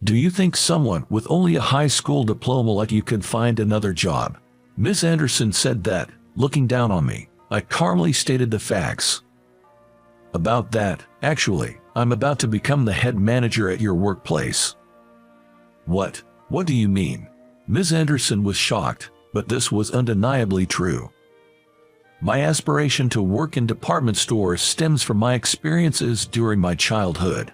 Do you think someone with only a high school diploma like you could find another job? Miss Anderson said that, looking down on me. I calmly stated the facts. About that, actually, I'm about to become the head manager at your workplace. What? What do you mean? Miss Anderson was shocked, but this was undeniably true. My aspiration to work in department stores stems from my experiences during my childhood.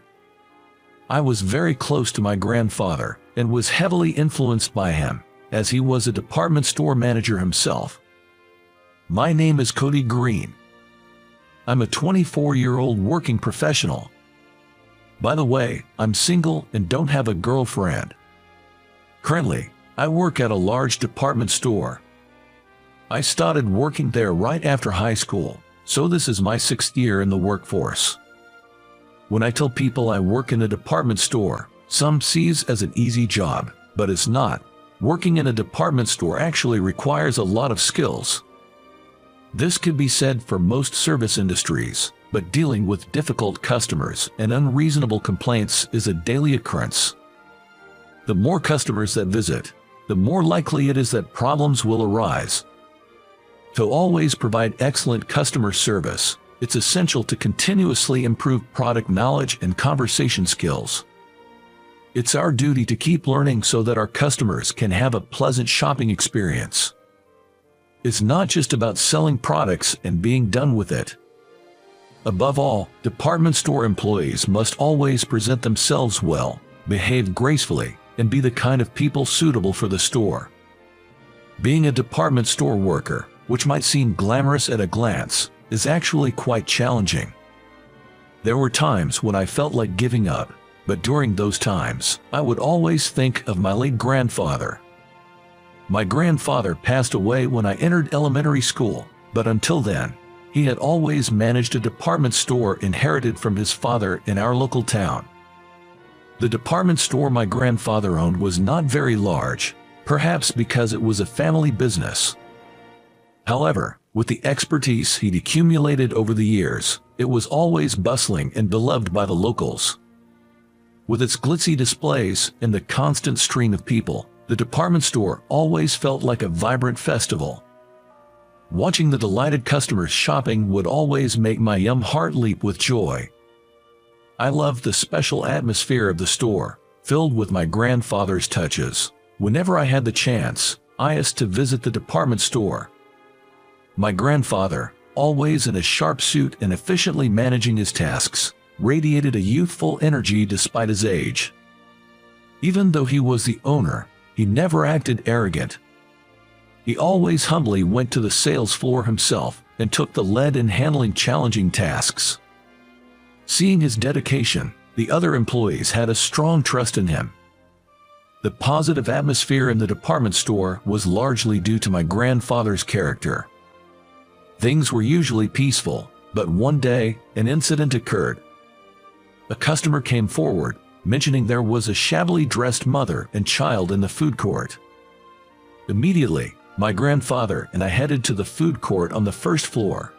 I was very close to my grandfather and was heavily influenced by him, as he was a department store manager himself. My name is Cody Green. I'm a 24-year-old working professional. By the way, I'm single and don't have a girlfriend. Currently, I work at a large department store. I started working there right after high school, so this is my 6th year in the workforce. When I tell people I work in a department store, some sees as an easy job, but it's not. Working in a department store actually requires a lot of skills. This could be said for most service industries, but dealing with difficult customers and unreasonable complaints is a daily occurrence. The more customers that visit, the more likely it is that problems will arise. To always provide excellent customer service, it's essential to continuously improve product knowledge and conversation skills. It's our duty to keep learning so that our customers can have a pleasant shopping experience. It's not just about selling products and being done with it. Above all, department store employees must always present themselves well, behave gracefully, and be the kind of people suitable for the store. Being a department store worker, which might seem glamorous at a glance, is actually quite challenging. There were times when I felt like giving up, but during those times, I would always think of my late grandfather. My grandfather passed away when I entered elementary school, but until then, he had always managed a department store inherited from his father in our local town. The department store my grandfather owned was not very large, perhaps because it was a family business. However, with the expertise he'd accumulated over the years, it was always bustling and beloved by the locals. With its glitzy displays and the constant stream of people, the department store always felt like a vibrant festival. Watching the delighted customers shopping would always make my young heart leap with joy. I loved the special atmosphere of the store, filled with my grandfather's touches. Whenever I had the chance, I used to visit the department store. My grandfather, always in a sharp suit and efficiently managing his tasks, radiated a youthful energy despite his age. Even though he was the owner, he never acted arrogant. He always humbly went to the sales floor himself and took the lead in handling challenging tasks. Seeing his dedication, the other employees had a strong trust in him. The positive atmosphere in the department store was largely due to my grandfather's character. Things were usually peaceful, but one day, an incident occurred. A customer came forward, mentioning there was a shabbily dressed mother and child in the food court. Immediately, my grandfather and I headed to the food court on the first floor.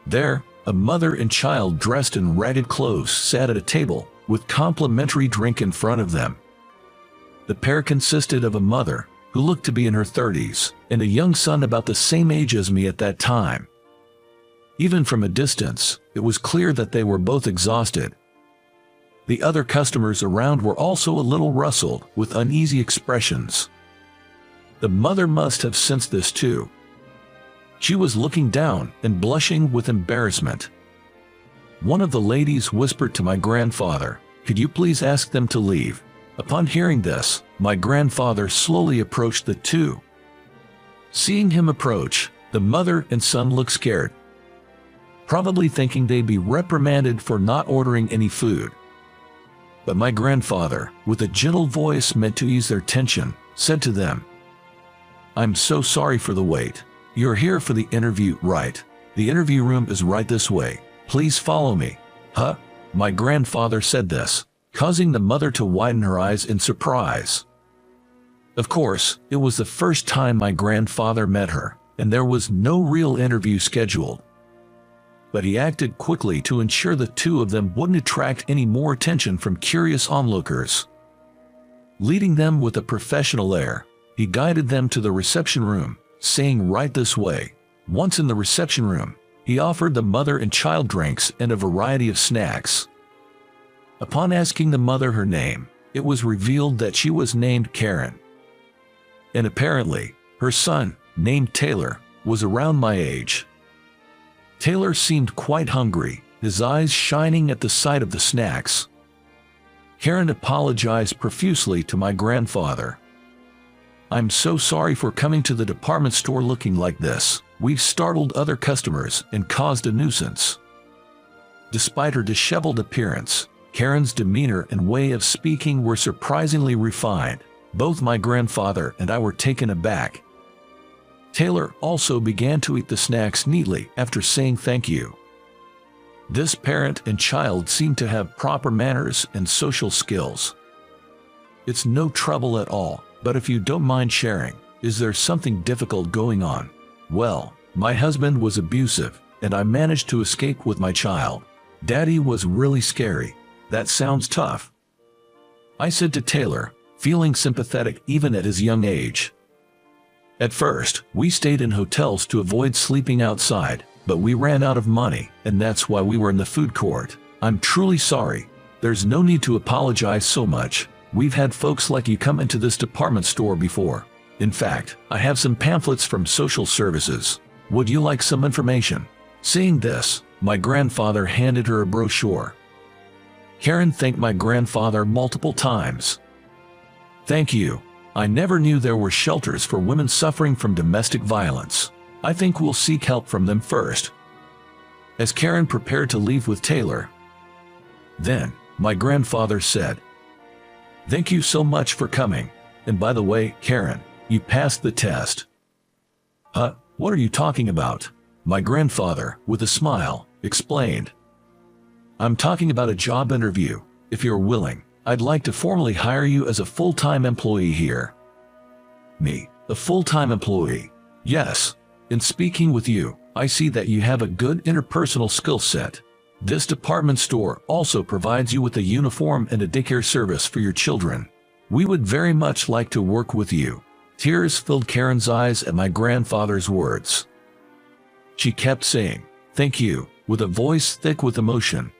There, a mother and child dressed in ragged clothes sat at a table, with complimentary drink in front of them. The pair consisted of a mother, who looked to be in her 30s, and a young son about the same age as me at that time. Even from a distance, it was clear that they were both exhausted. The other customers around were also a little rustled, with uneasy expressions. The mother must have sensed this too. She was looking down and blushing with embarrassment. One of the ladies whispered to my grandfather, "Could you please ask them to leave?" Upon hearing this, my grandfather slowly approached the two. Seeing him approach, the mother and son looked scared, probably thinking they'd be reprimanded for not ordering any food. But my grandfather, with a gentle voice meant to ease their tension, said to them, "I'm so sorry for the wait. You're here for the interview, right? The interview room is right this way. Please follow me." "Huh?" My grandfather said this, causing the mother to widen her eyes in surprise. Of course, it was the first time my grandfather met her, and there was no real interview scheduled. But he acted quickly to ensure the two of them wouldn't attract any more attention from curious onlookers. Leading them with a professional air, he guided them to the reception room, saying, "Right this way." Once in the reception room, he offered the mother and child drinks and a variety of snacks. Upon asking the mother her name, it was revealed that she was named Karen. And apparently, her son, named Taylor, was around my age. Taylor seemed quite hungry, his eyes shining at the sight of the snacks. Karen apologized profusely to my grandfather. "I'm so sorry for coming to the department store looking like this. We've startled other customers and caused a nuisance." Despite her disheveled appearance, Karen's demeanor and way of speaking were surprisingly refined. Both my grandfather and I were taken aback. Taylor also began to eat the snacks neatly after saying thank you. This parent and child seemed to have proper manners and social skills. "It's no trouble at all, but if you don't mind sharing, is there something difficult going on?" "Well, my husband was abusive, and I managed to escape with my child. Daddy was really scary." "That sounds tough," I said to Taylor, feeling sympathetic even at his young age. "At first, we stayed in hotels to avoid sleeping outside, but we ran out of money, and that's why we were in the food court. I'm truly sorry. There's no need to apologize so much. We've had folks like you come into this department store before. In fact, I have some pamphlets from social services. Would you like some information?" Saying this, my grandfather handed her a brochure. Karen thanked my grandfather multiple times. "Thank you. I never knew there were shelters for women suffering from domestic violence. I think we'll seek help from them first." As Karen prepared to leave with Taylor, then my grandfather said, "Thank you so much for coming. And by the way, Karen, you passed the test." "Huh? What are you talking about?" My grandfather, with a smile, explained. "I'm talking about a job interview. If you're willing, I'd like to formally hire you as a full-time employee here." "Me, a full-time employee?" "Yes. In speaking with you, I see that you have a good interpersonal skill set. This department store also provides you with a uniform and a daycare service for your children. We would very much like to work with you." Tears filled Karen's eyes at my grandfather's words. She kept saying, "Thank you," with a voice thick with emotion.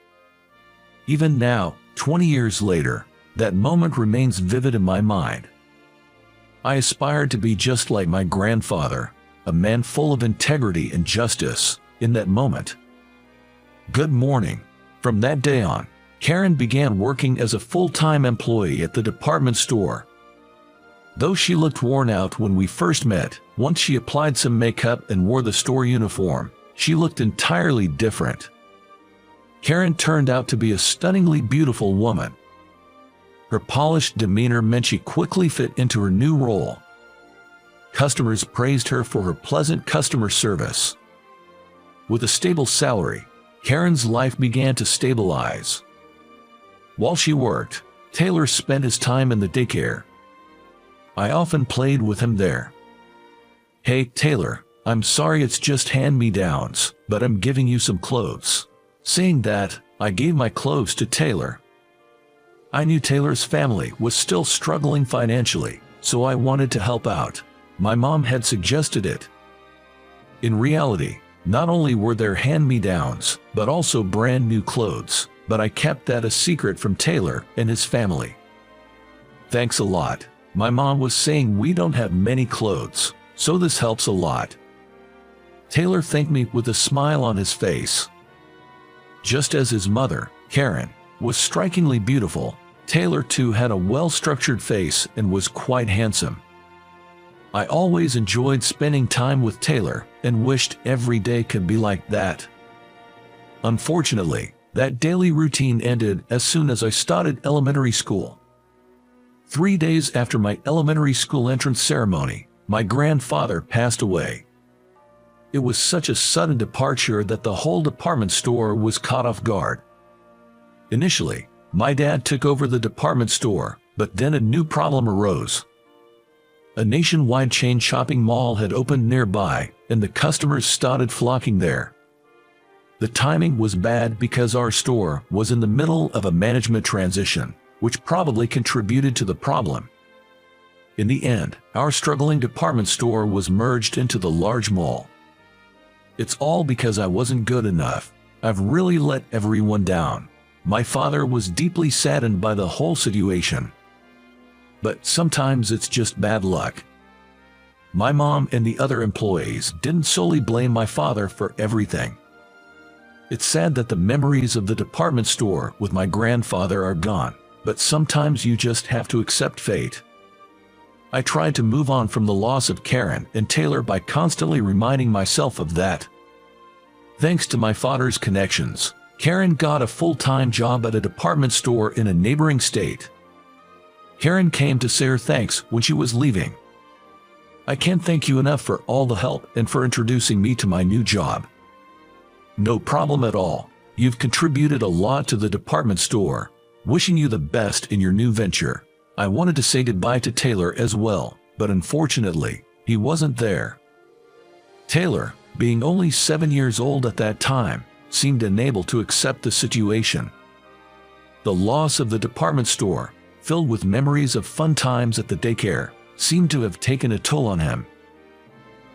Even now, 20 years later, that moment remains vivid in my mind. I aspired to be just like my grandfather, a man full of integrity and justice, in that moment. Good morning. From that day on, Karen began working as a full-time employee at the department store. Though she looked worn out when we first met, once she applied some makeup and wore the store uniform, she looked entirely different. Karen turned out to be a stunningly beautiful woman. Her polished demeanor meant she quickly fit into her new role. Customers praised her for her pleasant customer service. With a stable salary, Karen's life began to stabilize. While she worked, Taylor spent his time in the daycare. I often played with him there. "Hey, Taylor, I'm sorry it's just hand-me-downs, but I'm giving you some clothes." Saying that, I gave my clothes to Taylor. I knew Taylor's family was still struggling financially, so I wanted to help out. My mom had suggested it. In reality, not only were there hand-me-downs, but also brand new clothes, but I kept that a secret from Taylor and his family. "Thanks a lot. My mom was saying we don't have many clothes, so this helps a lot." Taylor thanked me with a smile on his face. Just as his mother, Karen, was strikingly beautiful, Taylor too had a well-structured face and was quite handsome. I always enjoyed spending time with Taylor and wished every day could be like that. Unfortunately, that daily routine ended as soon as I started elementary school. 3 days after my elementary school entrance ceremony, my grandfather passed away. It was such a sudden departure that the whole department store was caught off guard. Initially, my dad took over the department store, but then a new problem arose. A nationwide chain shopping mall had opened nearby, and the customers started flocking there. The timing was bad because our store was in the middle of a management transition. which probably contributed to the problem. In the end, our struggling department store was merged into the large mall. It's all because I wasn't good enough. I've really let everyone down. My father was deeply saddened by the whole situation. But sometimes it's just bad luck. My mom and the other employees didn't solely blame my father for everything. It's sad that the memories of the department store with my grandfather are gone, but sometimes you just have to accept fate. I tried to move on from the loss of Karen and Taylor by constantly reminding myself of that. Thanks to my father's connections, Karen got a full-time job at a department store in a neighboring state. Karen came to say her thanks when she was leaving. I can't thank you enough for all the help and for introducing me to my new job. No problem at all. You've contributed a lot to the department store. Wishing you the best in your new venture. I wanted to say goodbye to Taylor as well, but unfortunately, he wasn't there. Taylor, being only 7 years old at that time, seemed unable to accept the situation. The loss of the department store, filled with memories of fun times at the daycare, seemed to have taken a toll on him.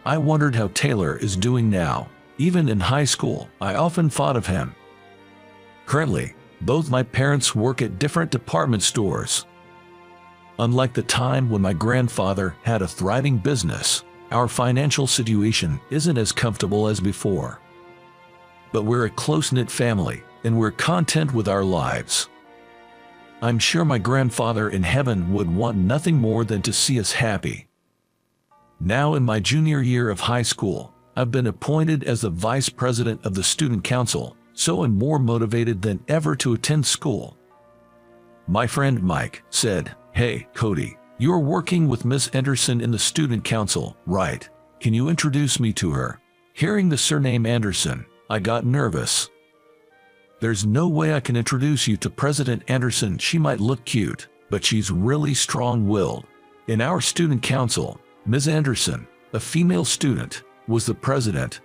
I wondered how Taylor is doing now. Even in high school, I often thought of him. Currently, both my parents work at different department stores. Unlike the time when my grandfather had a thriving business, our financial situation isn't as comfortable as before. But we're a close-knit family, and we're content with our lives. I'm sure my grandfather in heaven would want nothing more than to see us happy. Now in my junior year of high school, I've been appointed as the vice president of the student council, so I'm more motivated than ever to attend school. My friend Mike said, "Hey, Cody, you're working with Miss Anderson in the student council, right? Can you introduce me to her?" Hearing the surname Anderson, I got nervous. There's no way I can introduce you to President Anderson. She might look cute, but she's really strong-willed. In our student council, Ms. Anderson, a female student, was the president.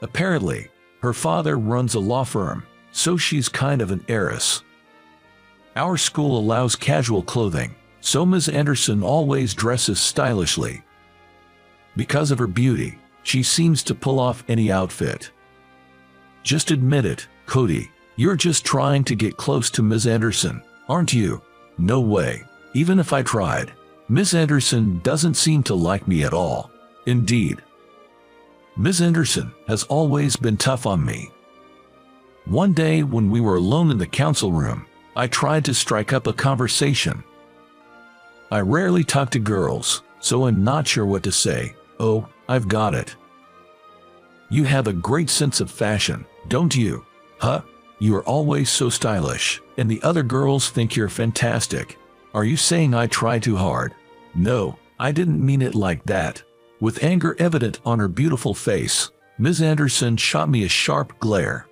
Apparently, her father runs a law firm, so she's kind of an heiress. Our school allows casual clothing, so Ms. Anderson always dresses stylishly. Because of her beauty, she seems to pull off any outfit. Just admit it, Cody, you're just trying to get close to Ms. Anderson, aren't you? No way. Even if I tried, Ms. Anderson doesn't seem to like me at all. Indeed. Ms. Anderson has always been tough on me. One day when we were alone in the council room, I tried to strike up a conversation. I rarely talk to girls, so I'm not sure what to say. "Oh, I've got it. You have a great sense of fashion, don't you? Huh? You are always so stylish, and the other girls think you're fantastic. Are you saying I try too hard?" "No, I didn't mean it like that." With anger evident on her beautiful face, Ms. Anderson shot me a sharp glare.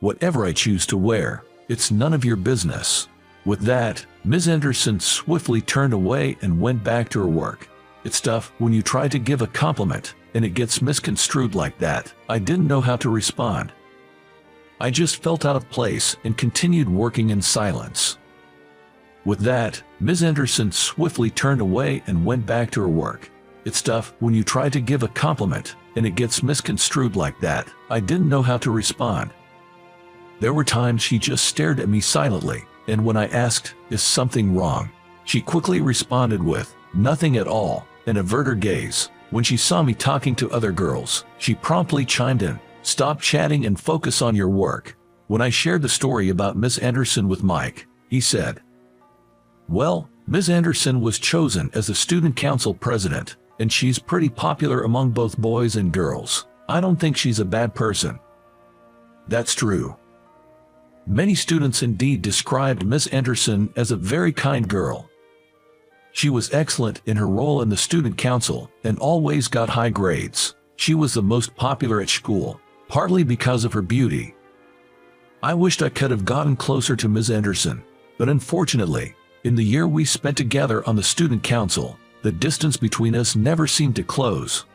"Whatever I choose to wear, it's none of your business." With that, Ms. Anderson swiftly turned away and went back to her work. It's tough when you try to give a compliment, and it gets misconstrued like that. I didn't know how to respond. I just felt out of place and continued working in silence. With that, Ms. Anderson swiftly turned away and went back to her work. It's tough when you try to give a compliment, and it gets misconstrued like that. I didn't know how to respond. There were times she just stared at me silently, and when I asked, "Is something wrong?" she quickly responded with, "Nothing at all," and averted her gaze. When she saw me talking to other girls, she promptly chimed in, "Stop chatting and focus on your work." When I shared the story about Miss Anderson with Mike, he said, "Well, Ms. Anderson was chosen as the student council president, and she's pretty popular among both boys and girls. I don't think she's a bad person." That's true. Many students indeed described Ms. Anderson as a very kind girl. She was excellent in her role in the student council and always got high grades. She was the most popular at school, partly because of her beauty. I wished I could have gotten closer to Ms. Anderson, but unfortunately, in the year we spent together on the student council, the distance between us never seemed to close.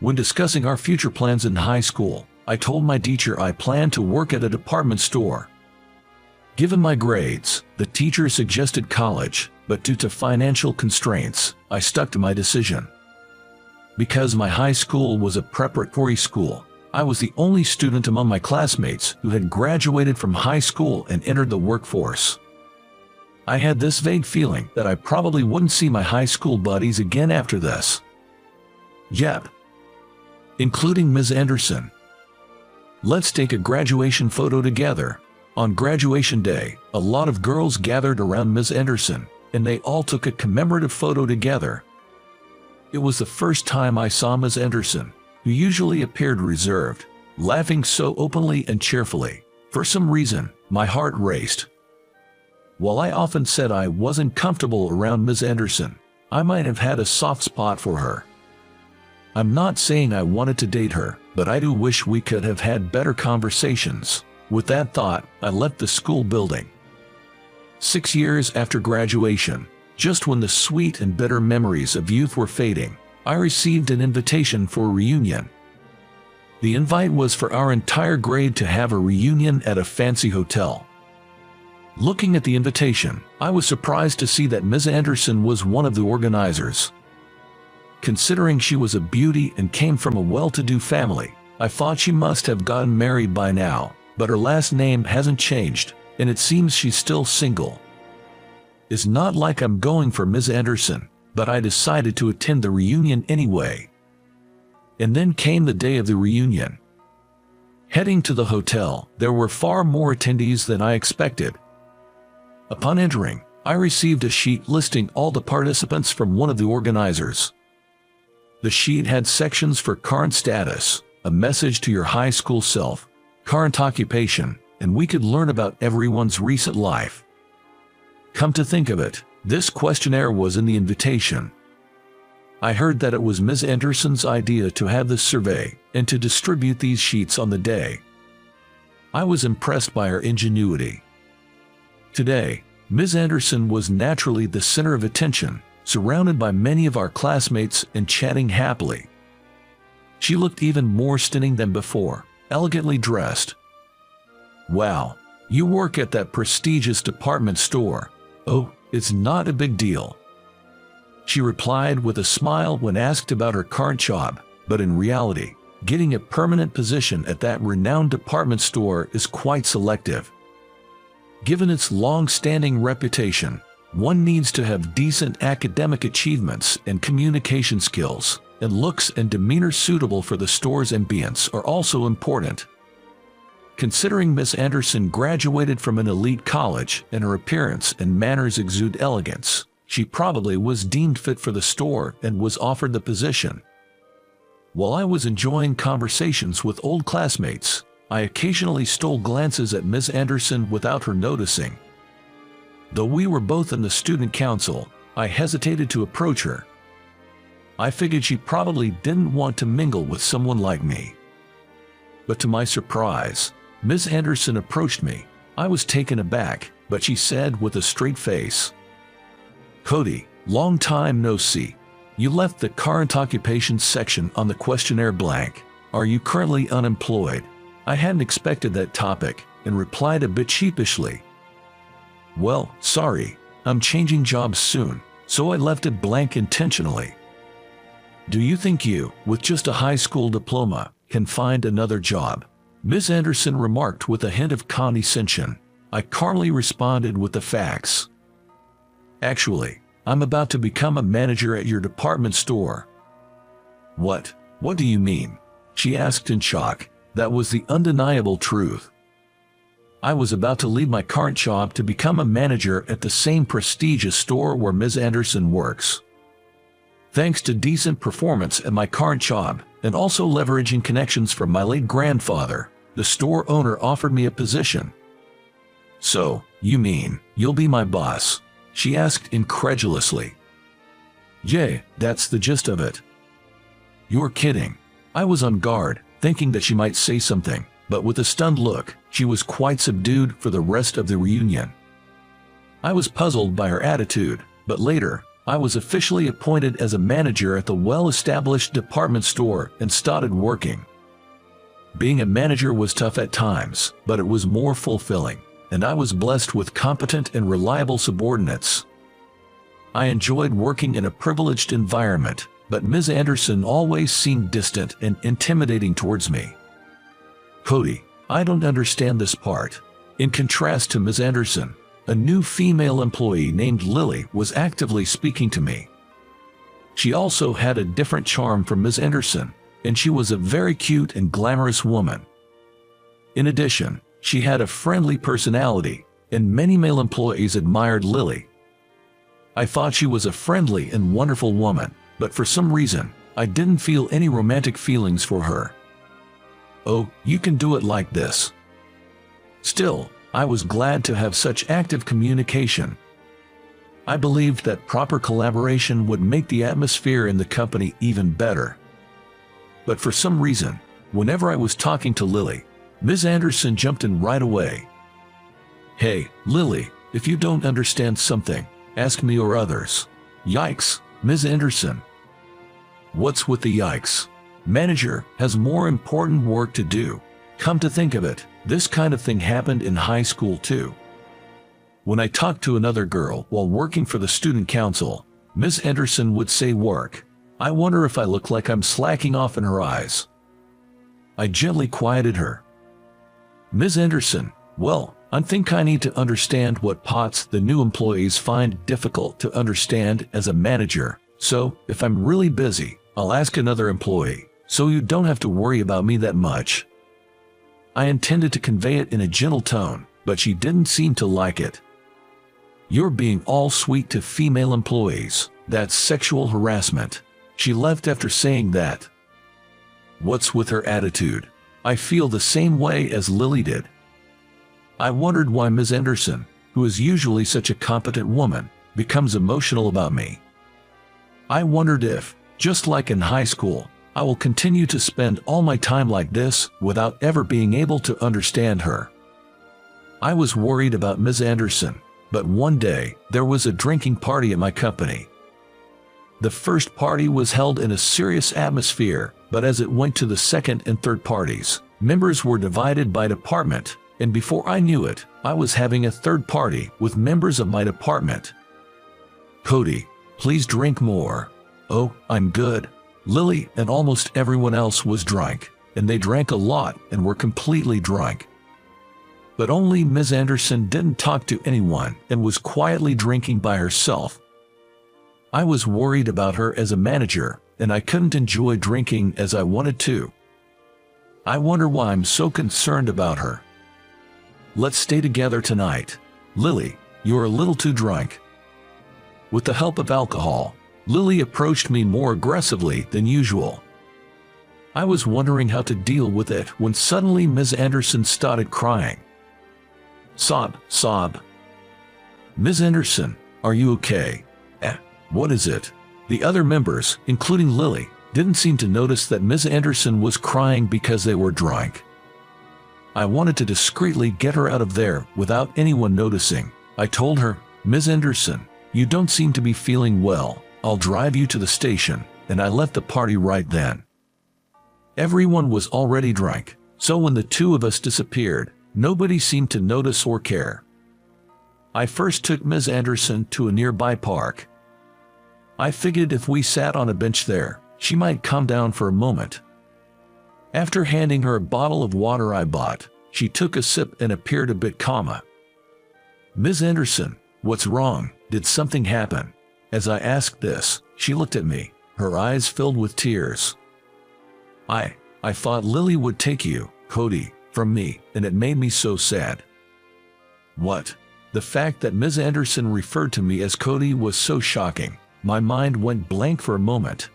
When discussing our future plans in high school, I told my teacher I planned to work at a department store. Given my grades, the teacher suggested college, but due to financial constraints, I stuck to my decision. Because my high school was a preparatory school, I was the only student among my classmates who had graduated from high school and entered the workforce. I had this vague feeling that I probably wouldn't see my high school buddies again after this. Yep. Including Ms. Anderson. Let's take a graduation photo together. On graduation day, a lot of girls gathered around Ms. Anderson, and they all took a commemorative photo together. It was the first time I saw Ms. Anderson, who usually appeared reserved, laughing so openly and cheerfully. For some reason, my heart raced. While I often said I wasn't comfortable around Ms. Anderson, I might have had a soft spot for her. I'm not saying I wanted to date her, but I do wish we could have had better conversations. With that thought, I left the school building. 6 years after graduation, just when the sweet and bitter memories of youth were fading, I received an invitation for a reunion. The invite was for our entire grade to have a reunion at a fancy hotel. Looking at the invitation, I was surprised to see that Ms. Anderson was one of the organizers. Considering she was a beauty and came from a well-to-do family, I thought she must have gotten married by now, but her last name hasn't changed, and it seems she's still single. It's not like I'm going for Ms. Anderson, but I decided to attend the reunion anyway. And then came the day of the reunion. Heading to the hotel, there were far more attendees than I expected. Upon entering, I received a sheet listing all the participants from one of the organizers. The sheet had sections for current status, a message to your high school self, current occupation, and we could learn about everyone's recent life. Come to think of it, this questionnaire was in the invitation. I heard that it was Ms. Anderson's idea to have this survey and to distribute these sheets on the day. I was impressed by her ingenuity. Today, Ms. Anderson was naturally the center of attention, surrounded by many of our classmates and chatting happily. She looked even more stunning than before, elegantly dressed. "Wow, you work at that prestigious department store." "Oh, it's not a big deal," she replied with a smile when asked about her current job, but in reality, getting a permanent position at that renowned department store is quite selective. Given its long-standing reputation, one needs to have decent academic achievements and communication skills, and looks and demeanor suitable for the store's ambience are also important. Considering Miss Anderson graduated from an elite college and her appearance and manners exude elegance, she probably was deemed fit for the store and was offered the position. While I was enjoying conversations with old classmates, I occasionally stole glances at Miss Anderson without her noticing. Though we were both in the student council, I hesitated to approach her. I figured she probably didn't want to mingle with someone like me. But to my surprise, Miss Anderson approached me. I was taken aback, but she said with a straight face, "Cody, long time no see. You left the current occupation section on the questionnaire blank. Are you currently unemployed?" I hadn't expected that topic and replied a bit sheepishly, "Well, sorry, I'm changing jobs soon, so I left it blank intentionally." "Do you think you, with just a high school diploma, can find another job?" Miss Anderson remarked with a hint of condescension. I calmly responded with the facts. "Actually, I'm about to become a manager at your department store." What do you mean?" she asked in shock. That was the undeniable truth. I was about to leave my current job to become a manager at the same prestigious store where Ms. Anderson works. Thanks to decent performance at my current job, and also leveraging connections from my late grandfather, the store owner offered me a position. "So, you mean, you'll be my boss?" she asked incredulously. "Yeah, that's the gist of it." "You're kidding." I was on guard, thinking that she might say something, but with a stunned look, she was quite subdued for the rest of the reunion. I was puzzled by her attitude, but later, I was officially appointed as a manager at the well-established department store and started working. Being a manager was tough at times, but it was more fulfilling. and I was blessed with competent and reliable subordinates. I enjoyed working in a privileged environment, but Ms. Anderson always seemed distant and intimidating towards me. Cody, I don't understand this part. In contrast to Ms. Anderson, a new female employee named Lily was actively speaking to me. She also had a different charm from Ms. Anderson, and she was a very cute and glamorous woman. In addition, she had a friendly personality, and many male employees admired Lily. I thought she was a friendly and wonderful woman, but for some reason, I didn't feel any romantic feelings for her. Oh, you can do it like this. Still, I was glad to have such active communication. I believed that proper collaboration would make the atmosphere in the company even better. But for some reason, whenever I was talking to Lily, Ms. Anderson jumped in right away. Hey, Lily, if you don't understand something, ask me or others. Yikes, Ms. Anderson. What's with the yikes? Manager has more important work to do. Come to think of it, this kind of thing happened in high school too. When I talked to another girl while working for the student council, Ms. Anderson would say work. I wonder if I look like I'm slacking off in her eyes. I gently quieted her. Ms. Anderson, well, I think I need to understand what pots the new employees find difficult to understand as a manager, so if I'm really busy, I'll ask another employee, so you don't have to worry about me that much. I intended to convey it in a gentle tone, but she didn't seem to like it. You're being all sweet to female employees. That's sexual harassment. She left after saying that. What's with her attitude? I feel the same way as Lily did. I wondered why Ms. Anderson, who is usually such a competent woman, becomes emotional about me. I wondered if, just like in high school, I will continue to spend all my time like this without ever being able to understand her. I was worried about Ms. Anderson, but one day there was a drinking party at my company. The first party was held in a serious atmosphere, but as it went to the second and third parties, members were divided by department, and before I knew it, I was having a third party with members of my department. Cody, please drink more. Oh, I'm good. Lily and almost everyone else was drunk, and they drank a lot and were completely drunk. But only Ms. Anderson didn't talk to anyone and was quietly drinking by herself. I was worried about her as a manager, and I couldn't enjoy drinking as I wanted to. I wonder why I'm so concerned about her. Let's stay together tonight. Lily, you're a little too drunk. With the help of alcohol, Lily approached me more aggressively than usual. I was wondering how to deal with it when suddenly Ms. Anderson started crying. Sob, sob. Ms. Anderson, are you okay? What is it? The other members, including Lily, didn't seem to notice that Ms. Anderson was crying because they were drunk. I wanted to discreetly get her out of there without anyone noticing. I told her, Ms. Anderson, you don't seem to be feeling well. I'll drive you to the station, and I left the party right then. Everyone was already drunk, so when the two of us disappeared, nobody seemed to notice or care. I first took Ms. Anderson to a nearby park. I figured if we sat on a bench there, she might calm down for a moment. After handing her a bottle of water I bought, she took a sip and appeared a bit calmer. Ms. Anderson, what's wrong? Did something happen? As I asked this, she looked at me, her eyes filled with tears. I thought Lily would take you, Cody, from me, and it made me so sad. What? The fact that Ms. Anderson referred to me as Cody was so shocking. My mind went blank for a moment,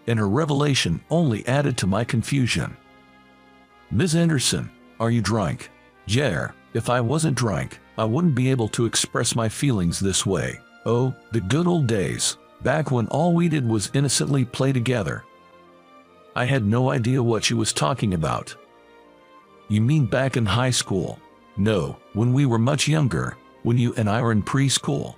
and her revelation only added to my confusion. Ms. Anderson, are you drunk? Yeah, if I wasn't drunk, I wouldn't be able to express my feelings this way. Oh, the good old days, back when all we did was innocently play together. I had no idea what she was talking about. You mean back in high school? No, when we were much younger, when you and I were in preschool.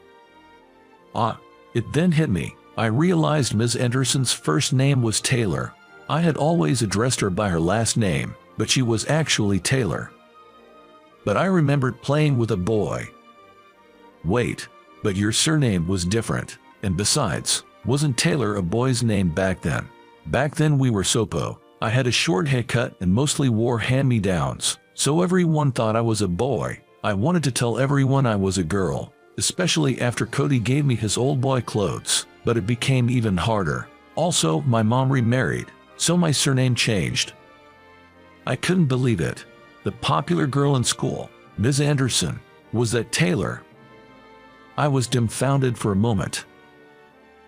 It then hit me. I realized Ms. Anderson's first name was Taylor. I had always addressed her by her last name, but she was actually Taylor. but I remembered playing with a boy. Wait, but your surname was different, and besides, wasn't Taylor a boy's name back then? Back then we were Sopo. I had a short haircut and mostly wore hand-me-downs, so everyone thought I was a boy. I wanted to tell everyone I was a girl, especially after Cody gave me his old boy clothes, but it became even harder. Also, my mom remarried, so my surname changed. I couldn't believe it. The popular girl in school, Ms. Anderson, was that Taylor? I was dumbfounded for a moment.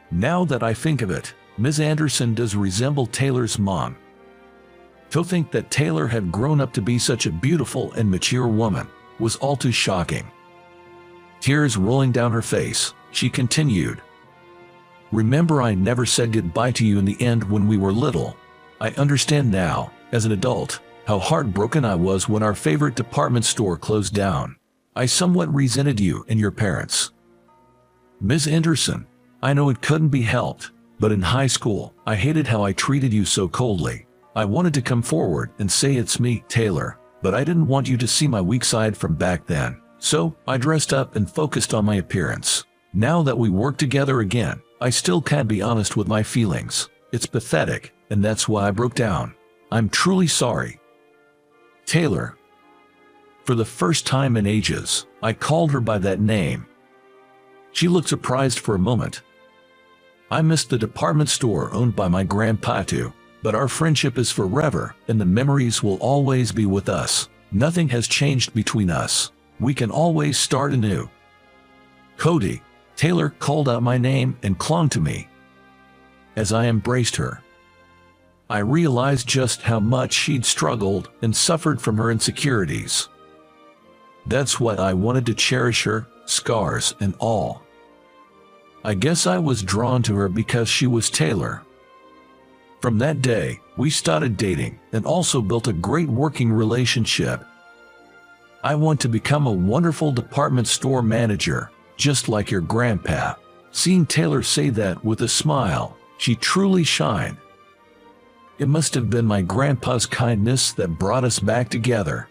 Now that I think of it, Ms. Anderson does resemble Taylor's mom. To think that Taylor had grown up to be such a beautiful and mature woman was all too shocking. Tears rolling down her face, she continued. Remember, I never said goodbye to you in the end when we were little. I understand now, as an adult, how heartbroken I was when our favorite department store closed down. I somewhat resented you and your parents. Ms. Anderson, I know it couldn't be helped, but in high school, I hated how I treated you so coldly. I wanted to come forward and say it's me, Taylor, but I didn't want you to see my weak side from back then. So, I dressed up and focused on my appearance. Now that we work together again, I still can't be honest with my feelings. It's pathetic, and that's why I broke down. I'm truly sorry. Taylor. For the first time in ages, I called her by that name. She looked surprised for a moment. I missed the department store owned by my grandpa too, but our friendship is forever, and the memories will always be with us. Nothing has changed between us. We can always start anew. Cody. Taylor called out my name and clung to me. As I embraced her, I realized just how much she'd struggled and suffered from her insecurities. That's why I wanted to cherish her, scars and all. I guess I was drawn to her because she was Taylor. From that day, we started dating and also built a great working relationship. I want to become a wonderful department store manager, just like your grandpa. Seeing Taylor say that with a smile, she truly shined. It must have been my grandpa's kindness that brought us back together.